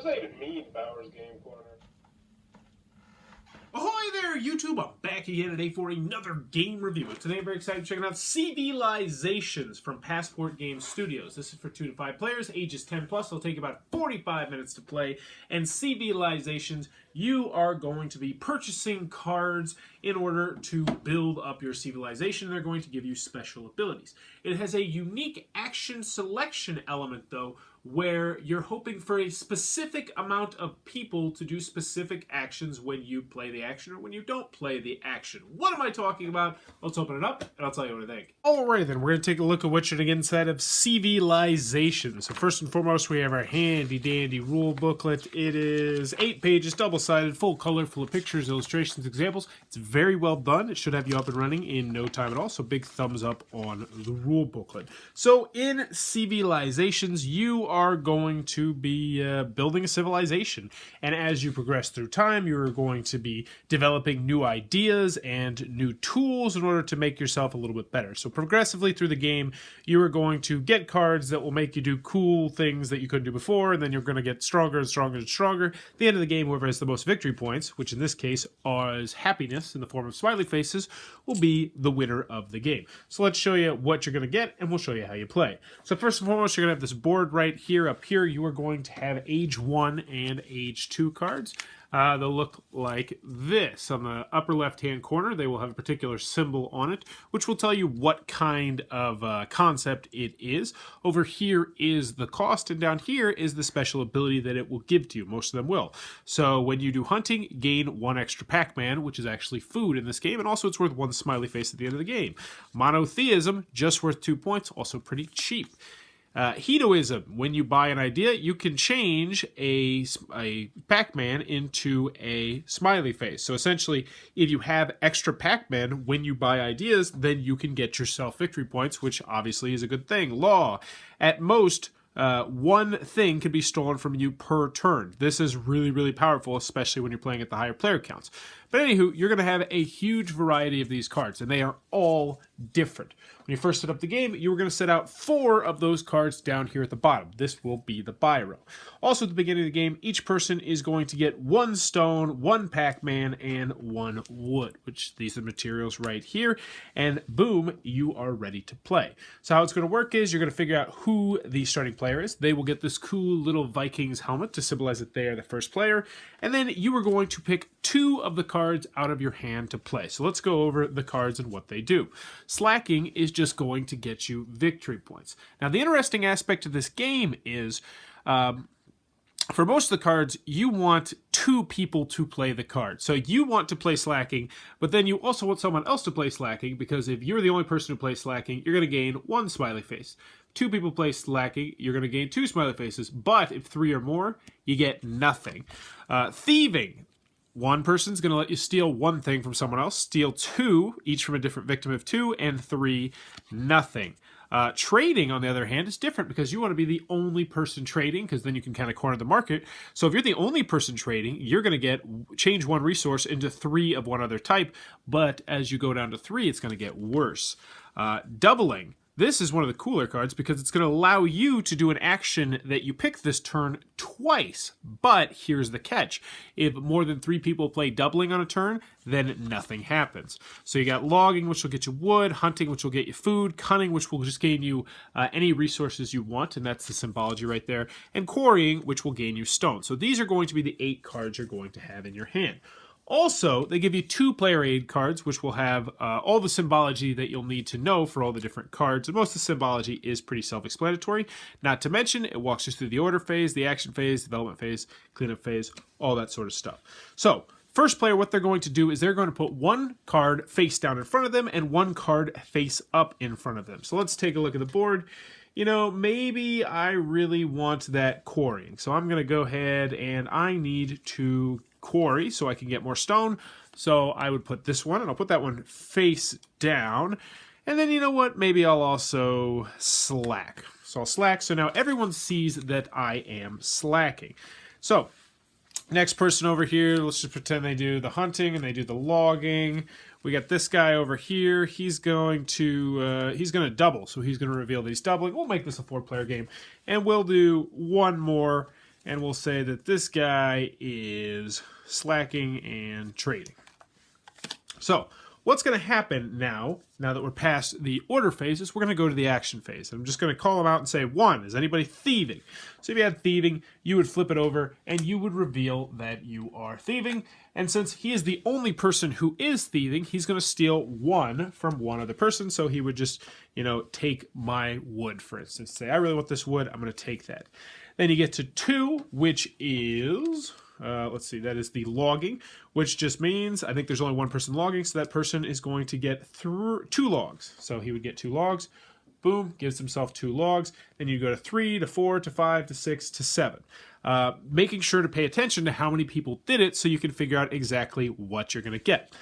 What does that even mean, Bowers Game Corner? Ahoy there, YouTube! I'm back again today for another game review. Today I'm very excited to check out CVlizations from Passport Game Studios. This is for 2 to 5 players, ages 10 plus. It'll take about 45 minutes to play. And CVlizations, you are going to be purchasing cards in order to build up your civilization. They're going to give you special abilities. It has a unique action selection element, though, where you're hoping for a specific amount of people to do specific actions when you play the action or when you don't play the action. What am I talking about? Let's open it up and I'll tell you what I think. Alright then, we're going to take a look at what's inside of CVlizations. So first and foremost, we have our handy dandy rule booklet. It is 8 pages, double-sided, full color, full of pictures, illustrations, examples. It's very well done. It should have you up and running in no time at all, so big thumbs up on the rule booklet. So in CVlizations, you are going to be building a civilization, and as you progress through time, you're going to be developing new ideas and new tools in order to make yourself a little bit better. So progressively through the game, you are going to get cards that will make you do cool things that you couldn't do before, and then you're going to get stronger and stronger and stronger. At the end of the game, whoever has the most victory points, which in this case is happiness in the form of smiley faces, will be the winner of the game. So let's show you what you're going to get, and we'll show you how you play. So first and foremost, you're going to have this board right here. Up here, you are going to have age 1 and age 2 cards. They'll look like this. On the upper left-hand corner, they will have a particular symbol on it, which will tell you what kind of concept it is. Over here is the cost, and down here is the special ability that it will give to you. Most of them will. So when you do hunting, gain 1 extra Pac-Man, which is actually food in this game, and also it's worth 1 smiley face at the end of the game. Monotheism, just worth 2 points, also pretty cheap. Hedoism, when you buy an idea, you can change a Pac-Man into a smiley face. So essentially, if you have extra Pac-Man when you buy ideas, then you can get yourself victory points, which obviously is a good thing. Law, at most, 1 thing can be stolen from you per turn. This is really, really powerful, especially when you're playing at the higher player counts. But anywho, you're going to have a huge variety of these cards, and they are all different. When you first set up the game, you were going to set out 4 of those cards down here at the bottom. This will be the buy row. Also, at the beginning of the game, each person is going to get 1 stone, 1 Pac-Man, and 1 wood, which these are the materials right here. And boom, you are ready to play. So how it's going to work is you're going to figure out who the starting player is. They will get this cool little Vikings helmet to symbolize that they are the first player. And then you are going to pick 2 of the cards out of your hand to play. So let's go over the cards and what they do. Slacking is just going to get you victory points. Now, the interesting aspect of this game is, for most of the cards, you want 2 people to play the card. So you want to play Slacking, but then you also want someone else to play Slacking, because if you're the only person who plays Slacking, you're going to gain 1 smiley face. 2 people play Slacking, you're going to gain 2 smiley faces, but if 3 or more, you get nothing. Thieving. 1 person's going to let you steal 1 thing from someone else, steal 2, each from a different victim of 2, and 3, nothing. Trading, on the other hand, is different because you want to be the only person trading, because then you can kind of corner the market. So if you're the only person trading, you're going to change 1 resource into 3 of one other type, but as you go down to 3, it's going to get worse. Doubling. This is one of the cooler cards because it's going to allow you to do an action that you pick this turn twice. But here's the catch. If more than 3 people play doubling on a turn, then nothing happens. So you got logging, which will get you wood, hunting, which will get you food, cunning, which will just gain you any resources you want, and that's the symbology right there, and quarrying, which will gain you stone. So these are going to be the 8 cards you're going to have in your hand. Also, they give you 2 player aid cards, which will have all the symbology that you'll need to know for all the different cards. And most of the symbology is pretty self-explanatory. Not to mention, it walks you through the order phase, the action phase, development phase, cleanup phase, all that sort of stuff. So, first player, what they're going to do is they're going to put 1 card face down in front of them and 1 card face up in front of them. So let's take a look at the board. You know, maybe I really want that quarrying. So I'm going to go ahead and I need to quarry so I can get more stone. So I would put this one, and I'll put that one face down. And then, you know what? Maybe I'll also slack. So I'll slack. So now everyone sees that I am slacking. So next person over here, let's just pretend they do the hunting and they do the logging. We got this guy over here. He's going to double. So he's going to reveal that he's doubling. We'll make this a 4-player game. And we'll do 1 more and we'll say that this guy is slacking and trading. So what's going to happen now that we're past the order phase, is we're going to go to the action phase. I'm just going to call them out and say, 1, is anybody thieving? So if you had thieving, you would flip it over and you would reveal that you are thieving. And since he is the only person who is thieving, he's going to steal 1 from one other person. So he would just, take my wood, for instance. Say, I really want this wood. I'm going to take that. Then you get to 2, which is... let's see, that is the logging, which just means I think there's only one person logging, so that person is going to get 2 logs. So he would get 2 logs, boom, gives himself 2 logs. Then you go to 3, to 4, to 5, to 6, to 7. Making sure to pay attention to how many people did it so you can figure out exactly what you're going to get.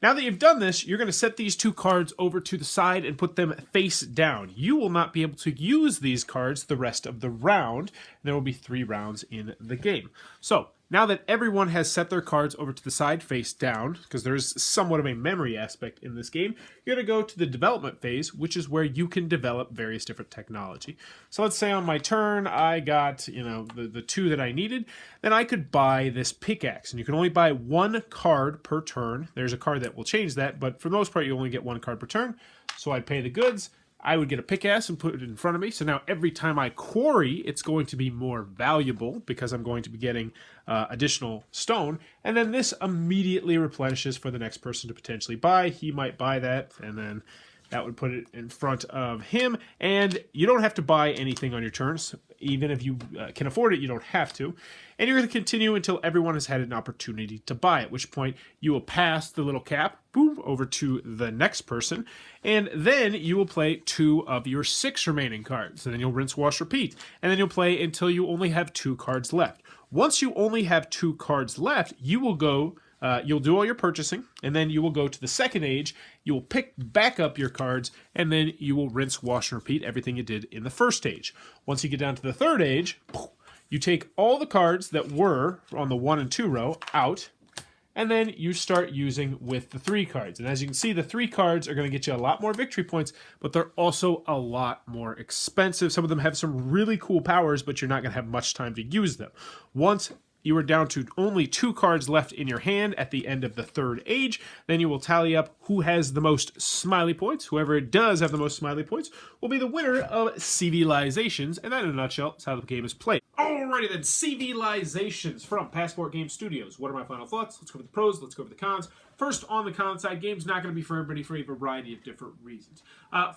Now that you've done this, you're going to set these 2 cards over to the side and put them face down. You will not be able to use these cards the rest of the round. There will be 3 rounds in the game. So, now that everyone has set their cards over to the side face down, because there's somewhat of a memory aspect in this game, you're going to go to the development phase, which is where you can develop various different technology. So let's say on my turn, I got, the 2 that I needed. Then I could buy this pickaxe, and you can only buy 1 card per turn. There's a card that will change that, but for the most part, you only get 1 card per turn. So I'd pay the goods. I would get a pickaxe and put it in front of me. So now every time I quarry, it's going to be more valuable because I'm going to be getting additional stone. And then this immediately replenishes for the next person to potentially buy. He might buy that, and then that would put it in front of him. And you don't have to buy anything on your turns. Even if you can afford it, you don't have to. And you're going to continue until everyone has had an opportunity to buy, at which point you will pass the little cap, boom, over to the next person. And then you will play 2 of your 6 remaining cards. And then you'll rinse, wash, repeat. And then you'll play until you only have 2 cards left. Once you only have 2 cards left, you will go... you'll do all your purchasing, and then you will go to the second age, you will pick back up your cards, and then you will rinse, wash, and repeat everything you did in the first age. Once you get down to the third age, you take all the cards that were on the 1 and 2 row out, and then you start using with the 3 cards. And as you can see, the 3 cards are going to get you a lot more victory points, but they're also a lot more expensive. Some of them have some really cool powers, but you're not going to have much time to use them. Once you are down to only 2 cards left in your hand at the end of the third age, then you will tally up who has the most smiley points. Whoever does have the most smiley points will be the winner of CVlizations, and that in a nutshell is how the game is played. Alrighty then, CVlizations from Passport Game Studios. What are my final thoughts? Let's go over the pros, let's go over the cons. First, on the con side, game's not going to be for everybody for a variety of different reasons.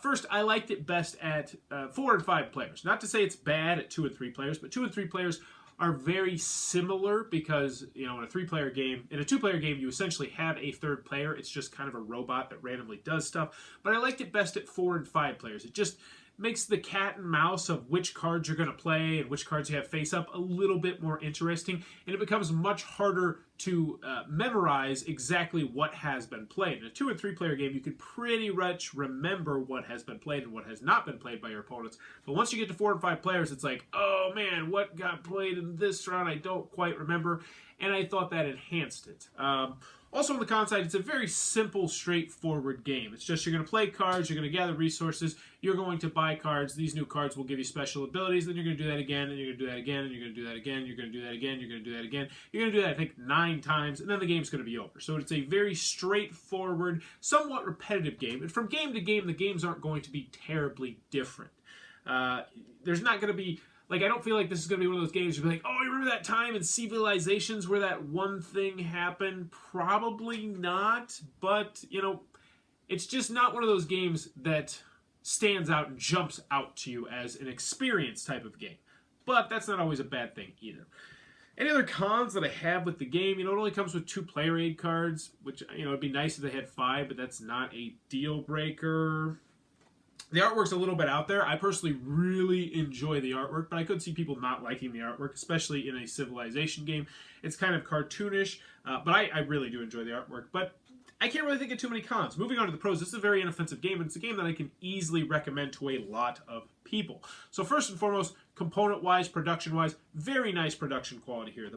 First, I liked it best at 4 and 5 players. Not to say it's bad at 2 and 3 players, but 2 and 3 players are very similar because, in a 3-player game, in a 2-player game, you essentially have a third player. It's just kind of a robot that randomly does stuff. But I liked it best at 4 and 5 players. It just makes the cat and mouse of which cards you're going to play and which cards you have face up a little bit more interesting. And it becomes much harder to memorize exactly what has been played. In a 2 and 3 player game, you can pretty much remember what has been played and what has not been played by your opponents. But once you get to 4 and 5 players, it's like, oh man, what got played in this round? I don't quite remember. And I thought that enhanced it. Also on the con side, it's a very simple, straightforward game. It's just you're going to play cards, you're going to gather resources, you're going to buy cards. These new cards will give you special abilities, then you're going to do that again, and you're going to do that again, and you're going to do that again, you're going to do that again, you're going to do that again. You're going to do that, I think, 9 times, and then the game's going to be over. So it's a very straightforward, somewhat repetitive game. And from game to game, the games aren't going to be terribly different. There's not going to be... I don't feel like this is going to be one of those games you'll be like, oh, you remember that time in CVlizations where that one thing happened? Probably not, but, it's just not one of those games that stands out and jumps out to you as an experience type of game. But that's not always a bad thing either. Any other cons that I have with the game? It only comes with 2 player aid cards, which, it'd be nice if they had 5, but that's not a deal breaker. The artwork's a little bit out there. I personally really enjoy the artwork, but I could see people not liking the artwork, especially in a Civilization game. It's kind of cartoonish, but I really do enjoy the artwork. But I can't really think of too many cons. Moving on to the pros, this is a very inoffensive game, and it's a game that I can easily recommend to a lot of people. So first and foremost, component-wise, production-wise, very nice production quality here.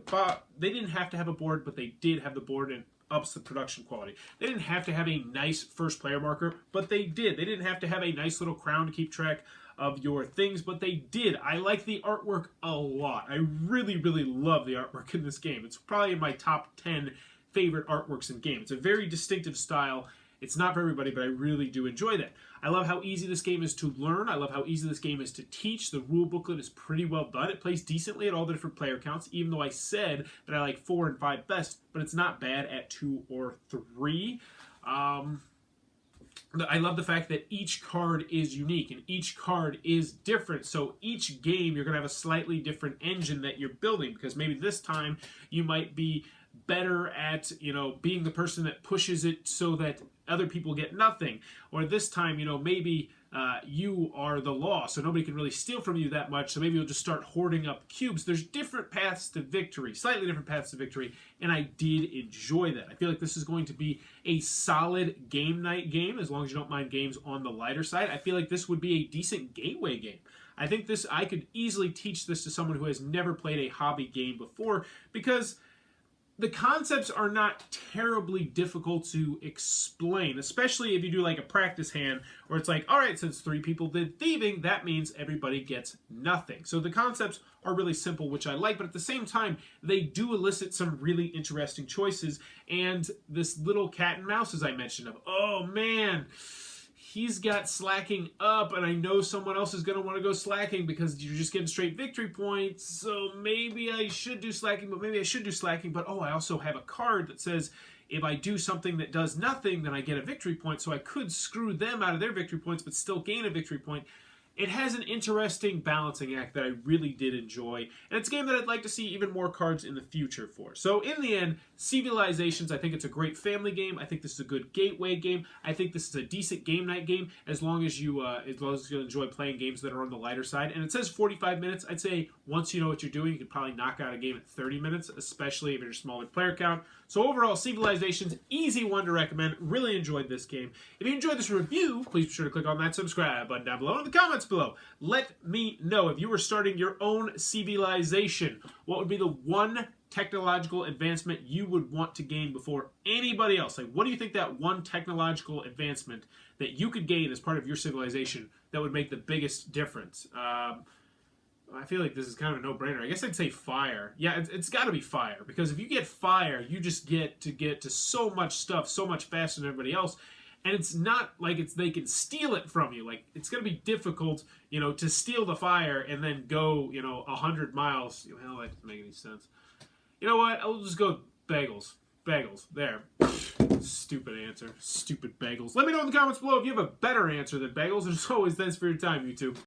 They didn't have to have a board, but they did have the board, and ups the production quality. They didn't have to have a nice first player marker, but they did. They didn't have to have a nice little crown to keep track of your things, but they did. I like the artwork a lot. I really, really love the artwork in this game. It's probably in my top 10 favorite artworks in game. It's a very distinctive style. It's not for everybody, but I really do enjoy that. I love how easy this game is to learn. I love how easy this game is to teach. The rule booklet is pretty well done. It plays decently at all the different player counts, even though I said that I like 4 and 5 best, but it's not bad at 2 or 3. I love the fact that each card is unique and each card is different. So each game you're going to have a slightly different engine that you're building, because maybe this time you might be better at, being the person that pushes it so that other people get nothing. Or this time, maybe you are the law, so nobody can really steal from you that much, so maybe you'll just start hoarding up cubes. There's different paths to victory, slightly different paths to victory, and I did enjoy that. I feel like this is going to be a solid game night game, as long as you don't mind games on the lighter side. I feel like this would be a decent gateway game. I think I could easily teach this to someone who has never played a hobby game before, because the concepts are not terribly difficult to explain, especially if you do like a practice hand where it's like, all right, since 3 people did thieving, that means everybody gets nothing. So the concepts are really simple, which I like, but at the same time, they do elicit some really interesting choices. And this little cat and mouse, as I mentioned, of, oh man, he's got slacking up, and I know someone else is going to want to go slacking because you're just getting straight victory points, so maybe I should do slacking, but maybe I should do slacking, but oh, I also have a card that says if I do something that does nothing, then I get a victory point, so I could screw them out of their victory points but still gain a victory point. It has an interesting balancing act that I really did enjoy, and it's a game that I'd like to see even more cards in the future for. So in the end, CVlizations, I think it's a great family game. I think this is a good gateway game. I think this is a decent game night game, as long as you enjoy playing games that are on the lighter side. And it says 45 minutes. I'd say once you know what you're doing, you could probably knock out a game at 30 minutes, especially if you're a smaller player count. So overall, CVlizations, easy one to recommend. Really enjoyed this game. If you enjoyed this review, please be sure to click on that subscribe button down below in the comments below. Let me know if you were starting your own civilization, what would be the one technological advancement you would want to gain before anybody else? Like, what do you think that one technological advancement that you could gain as part of your civilization that would make the biggest difference? I feel like this is kind of a no-brainer. I guess I'd say fire. Yeah, it's got to be fire, because if you get fire, you just get to so much stuff so much faster than everybody else. And it's not like they can steal it from you. Like, it's going to be difficult, to steal the fire and then go, 100 miles. Well, that doesn't make any sense. You know what? I'll just go bagels. Bagels. There. Stupid answer. Stupid bagels. Let me know in the comments below if you have a better answer than bagels. And as always, thanks for your time, YouTube.